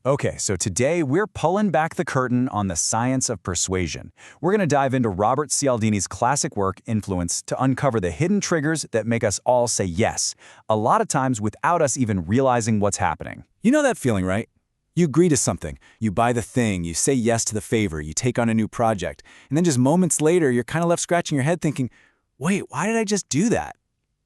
Okay, so today we're pulling back the curtain on the science of persuasion. We're going to dive into Robert Cialdini's classic work, Influence, to uncover the hidden triggers that make us all say yes, a lot of times without us even realizing what's happening. You know that feeling, right? You agree to something, you buy the thing, you say yes to the favor, you take on a new project, and then just moments later, you're kind of left scratching your head thinking, wait, why did I just do that?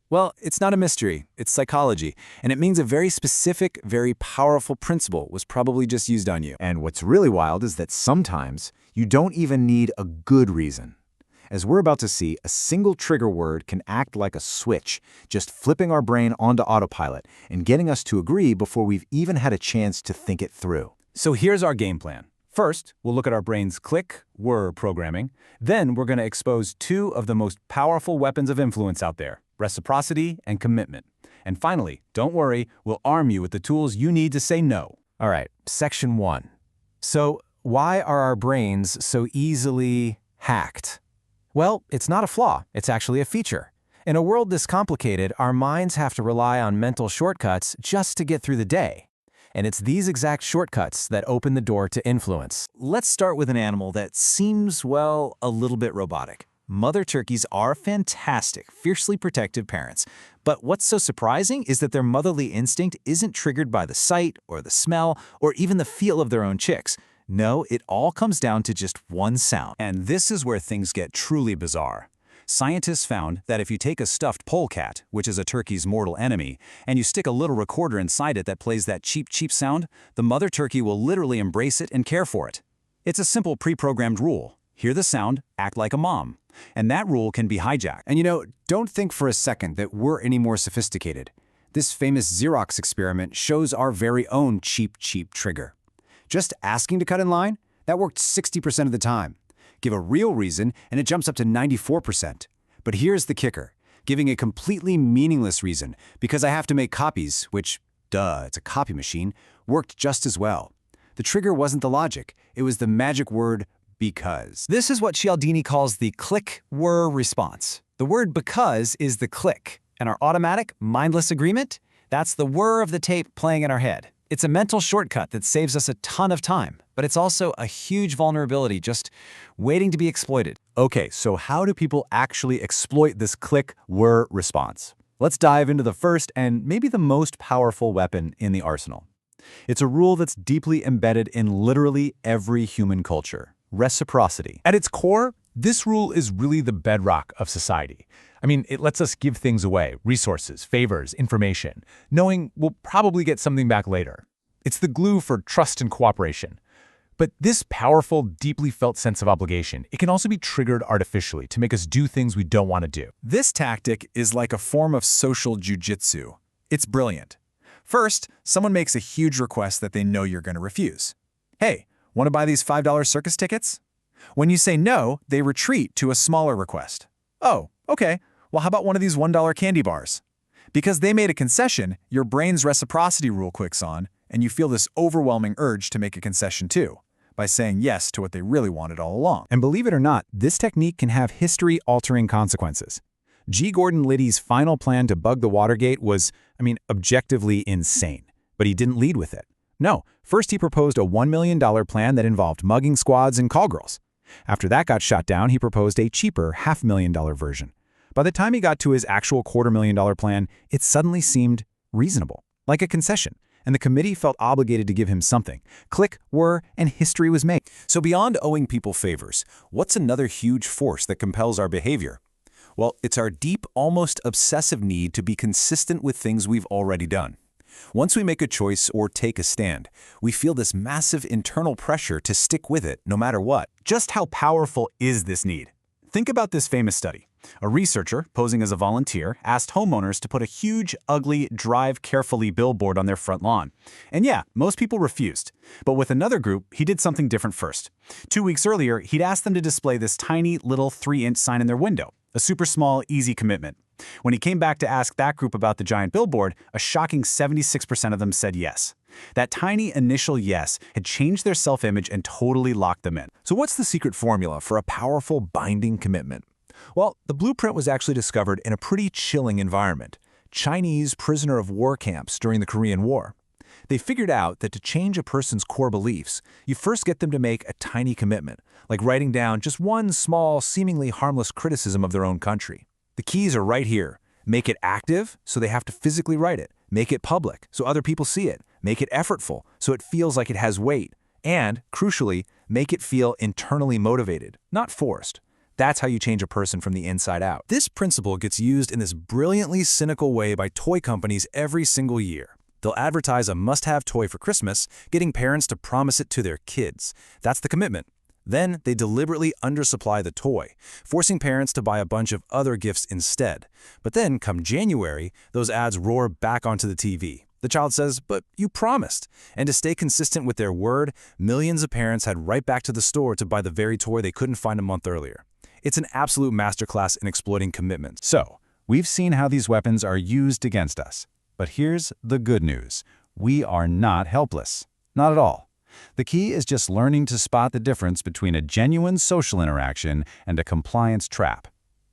Well, it's not a mystery, it's psychology, and it means a very specific, very powerful principle was probably just used on you. And what's really wild is that sometimes you don't even need a good reason. As we're about to see, a single trigger word can act like a switch, just flipping our brain onto autopilot and getting us to agree before we've even had a chance to think it through. So here's our game plan. First, we'll look at our brain's click, whir programming. Then we're going to expose two of the most powerful weapons of influence out there, reciprocity and commitment. And finally, don't worry, we'll arm you with the tools you need to say no. All right, section 1. So why are our brains so easily hacked? Well, it's not a flaw, it's actually a feature. In a world this complicated, our minds have to rely on mental shortcuts just to get through the day. And it's these exact shortcuts that open the door to influence. Let's start with an animal that seems, well, a little bit robotic. Mother turkeys are fantastic, fiercely protective parents. But what's so surprising is that their motherly instinct isn't triggered by the sight or the smell or even the feel of their own chicks. No, it all comes down to just one sound. And this is where things get truly bizarre. Scientists found that if you take a stuffed polecat, which is a turkey's mortal enemy, and you stick a little recorder inside it that plays that cheep, cheep sound, the mother turkey will literally embrace it and care for it. It's a simple pre-programmed rule. Hear the sound, act like a mom. And that rule can be hijacked. And don't think for a second that we're any more sophisticated. This famous Xerox experiment shows our very own cheep, cheep trigger. Just asking to cut in line, that worked 60% of the time. Give a real reason, and it jumps up to 94%. But here's the kicker. Giving a completely meaningless reason, because I have to make copies, which, duh, it's a copy machine, worked just as well. The trigger wasn't the logic. It was the magic word, because. This is what Cialdini calls the click-whir response. The word because is the click, and our automatic, mindless agreement, that's the whir of the tape playing in our head. It's a mental shortcut that saves us a ton of time, but it's also a huge vulnerability just waiting to be exploited. Okay, so how do people actually exploit this click-whir response? Let's dive into the first and maybe the most powerful weapon in the arsenal. It's a rule that's deeply embedded in literally every human culture: reciprocity. At its core, this rule is really the bedrock of society. I mean, it lets us give things away, resources, favors, information, knowing we'll probably get something back later. It's the glue for trust and cooperation. But this powerful, deeply felt sense of obligation, it can also be triggered artificially to make us do things we don't want to do. This tactic is like a form of social jujitsu. It's brilliant. First, someone makes a huge request that they know you're going to refuse. Hey, want to buy these $5 circus tickets? When you say no, they retreat to a smaller request. Oh, okay. Well, how about one of these $1 candy bars? Because they made a concession, your brain's reciprocity rule clicks on, and you feel this overwhelming urge to make a concession too, by saying yes to what they really wanted all along. And believe it or not, this technique can have history-altering consequences. G. Gordon Liddy's final plan to bug the Watergate was, objectively insane. But he didn't lead with it. No, first he proposed a $1 million plan that involved mugging squads and call girls. After that got shot down, he proposed a cheaper $500,000 version. By the time he got to his actual $250,000 plan, it suddenly seemed reasonable, like a concession, and the committee felt obligated to give him something. Click, whir, and history was made. So beyond owing people favors, what's another huge force that compels our behavior? Well, it's our deep, almost obsessive need to be consistent with things we've already done. Once we make a choice or take a stand, we feel this massive internal pressure to stick with it no matter what. Just how powerful is this need? Think about this famous study. A researcher, posing as a volunteer, asked homeowners to put a huge, ugly, drive carefully billboard on their front lawn. And yeah, most people refused. But with another group, he did something different first. 2 weeks earlier, he'd asked them to display this tiny, little 3-inch sign in their window. A super small, easy commitment. When he came back to ask that group about the giant billboard, a shocking 76% of them said yes. That tiny initial yes had changed their self-image and totally locked them in. So what's the secret formula for a powerful binding commitment? Well, the blueprint was actually discovered in a pretty chilling environment: Chinese prisoner of war camps during the Korean War. They figured out that to change a person's core beliefs, you first get them to make a tiny commitment, like writing down just one small, seemingly harmless criticism of their own country. The keys are right here. Make it active, so they have to physically write it. Make it public, so other people see it. Make it effortful, so it feels like it has weight. And, crucially, make it feel internally motivated, not forced. That's how you change a person from the inside out. This principle gets used in this brilliantly cynical way by toy companies every single year. They'll advertise a must-have toy for Christmas, getting parents to promise it to their kids. That's the commitment. Then they deliberately undersupply the toy, forcing parents to buy a bunch of other gifts instead. But then, come January, those ads roar back onto the TV. The child says, "But you promised." And to stay consistent with their word, millions of parents head right back to the store to buy the very toy they couldn't find a month earlier. It's an absolute masterclass in exploiting commitments. So, we've seen how these weapons are used against us. But here's the good news. We are not helpless. Not at all. The key is just learning to spot the difference between a genuine social interaction and a compliance trap.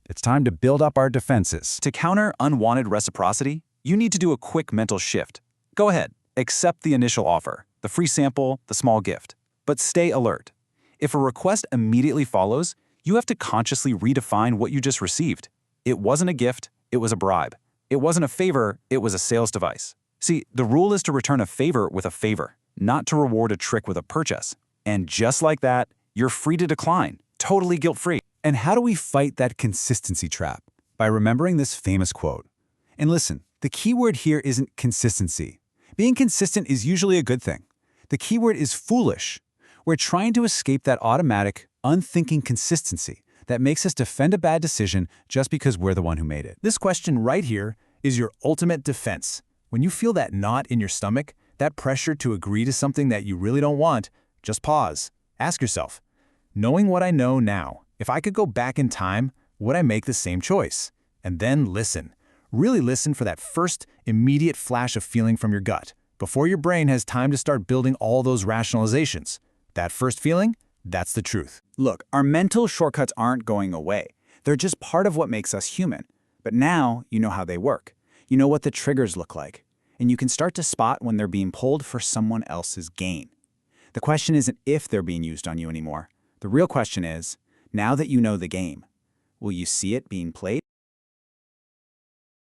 It's time to build up our defenses. To counter unwanted reciprocity, you need to do a quick mental shift. Go ahead, accept the initial offer, the free sample, the small gift. But stay alert. If a request immediately follows, you have to consciously redefine what you just received. It wasn't a gift, it was a bribe. It wasn't a favor, it was a sales device. See, the rule is to return a favor with a favor, not to reward a trick with a purchase. And just like that, you're free to decline, totally guilt-free. And how do we fight that consistency trap? By remembering this famous quote. And listen, the key word here isn't consistency. Being consistent is usually a good thing. The key word is foolish. We're trying to escape that automatic, unthinking consistency that makes us defend a bad decision just because we're the one who made it. This question right here is your ultimate defense. When you feel that knot in your stomach, that pressure to agree to something that you really don't want, just pause. Ask yourself, knowing what I know now, if I could go back in time, would I make the same choice? And then listen. Really listen for that first, immediate flash of feeling from your gut, before your brain has time to start building all those rationalizations. That first feeling, that's the truth. Look, our mental shortcuts aren't going away. They're just part of what makes us human. But now you know how they work. You know what the triggers look like. And you can start to spot when they're being pulled for someone else's gain. The question isn't if they're being used on you anymore. The real question is, now that you know the game, will you see it being played?